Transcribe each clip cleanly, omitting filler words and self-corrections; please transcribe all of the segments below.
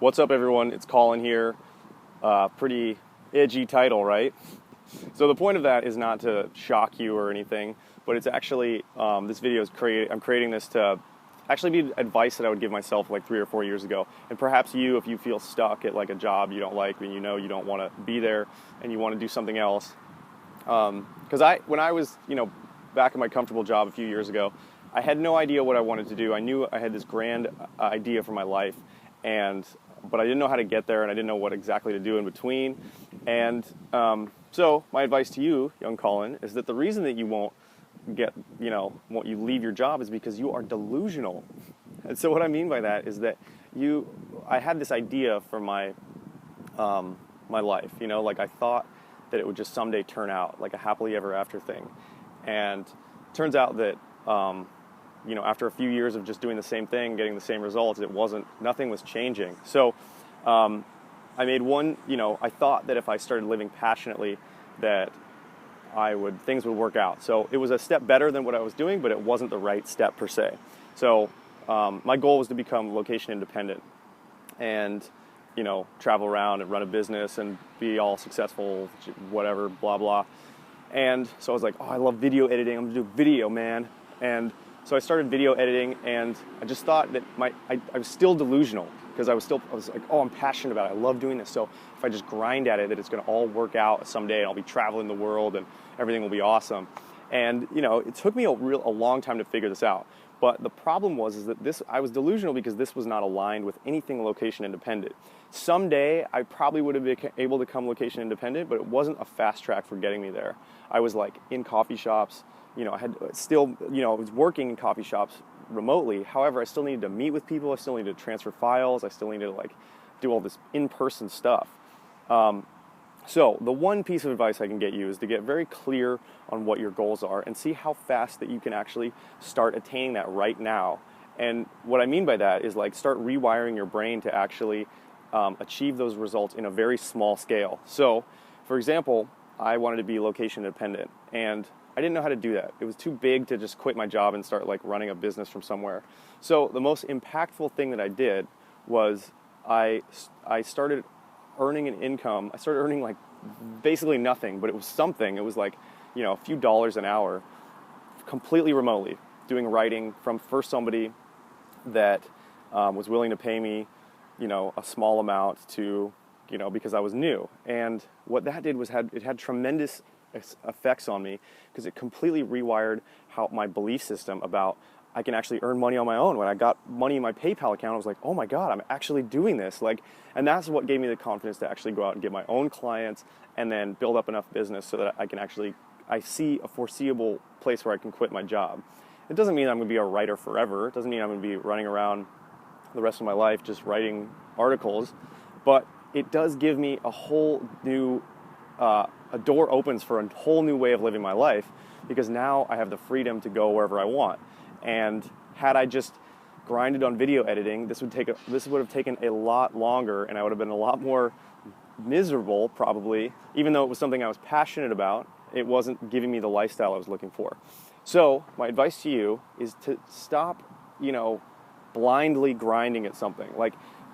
What's up, everyone? It's Colin here. Pretty edgy title, right? So the point of that is not to shock you or anything, but it's actually this video is I'm creating this to actually be advice that I would give myself like 3 or 4 years ago. And perhaps you, if you feel stuck at like a job you don't like and you know you don't want to be there and you want to do something else. Because when I was back in my comfortable job a few years ago, I had no idea what I wanted to do. I knew I had this grand idea for my life, but I didn't know how to get there, and I didn't know what exactly to do in between. And so my advice to you, young Colin, is that the reason that you won't leave your job is because you are delusional. And so what I mean by that is that I had this idea for my life, like I thought that it would just someday turn out like a happily ever after thing. And it turns out that, after a few years of just doing the same thing, getting the same results, nothing was changing. So I made I thought that if I started living passionately that things would work out. So it was a step better than what I was doing, but it wasn't the right step per se. So my goal was to become location independent and, travel around and run a business and be all successful, whatever, blah, blah. And so I was like, oh, I love video editing. I'm gonna do video, man. And so I started video editing, and I just thought that I was still delusional because I was like, oh, I'm passionate about it. I love doing this. So if I just grind at it, that it's going to all work out someday, and I'll be traveling the world, and everything will be awesome. And it took me a long time to figure this out. But the problem was that I was delusional because this was not aligned with anything location independent. Someday I probably would have been able to become location independent, but it wasn't a fast track for getting me there. I was like in coffee shops. I was working in coffee shops remotely. However, I still needed to meet with people. I still needed to transfer files. I still needed to do all this in-person stuff. So the one piece of advice I can get you is to get very clear on what your goals are and see how fast that you can actually start attaining that right now. And what I mean by that is start rewiring your brain to actually achieve those results in a very small scale. So, for example, I wanted to be location independent, and I didn't know how to do that. It was too big to just quit my job and start running a business from somewhere. So the most impactful thing that I did was I started earning an income. I started earning basically nothing, but it was something. It was a few dollars an hour, completely remotely, doing writing for somebody that was willing to pay me, a small amount to, because I was new. And what that did was it had tremendous effects on me because it completely rewired my belief system about I can actually earn money on my own. When I got money in my PayPal account, I was like, oh my God, I'm actually doing this. And that's what gave me the confidence to actually go out and get my own clients and then build up enough business so that I see a foreseeable place where I can quit my job. It doesn't mean I'm going to be a writer forever. It doesn't mean I'm going to be running around the rest of my life just writing articles, but it does give me a whole new a door opens for a whole new way of living my life, because now I have the freedom to go wherever I want. And had I just grinded on video editing, this would have taken a lot longer, and I would have been a lot more miserable probably. Even though it was something I was passionate about, it wasn't giving me the lifestyle I was looking for. So my advice to you is to stop, blindly grinding at something.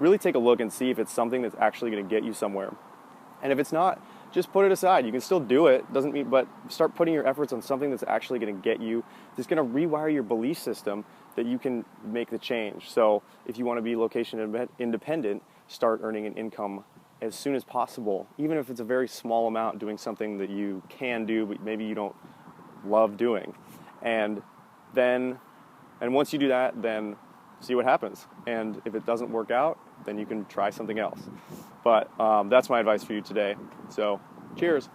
Really take a look and see if it's something that's actually going to get you somewhere. And if it's not, just put it aside. You can still do it. But start putting your efforts on something that's actually going to get you, that's going to rewire your belief system that you can make the change. So if you want to be location independent, start earning an income as soon as possible, even if it's a very small amount, doing something that you can do, but maybe you don't love doing. And once you do that, then see what happens. And if it doesn't work out, then you can try something else. But that's my advice for you today. So, cheers.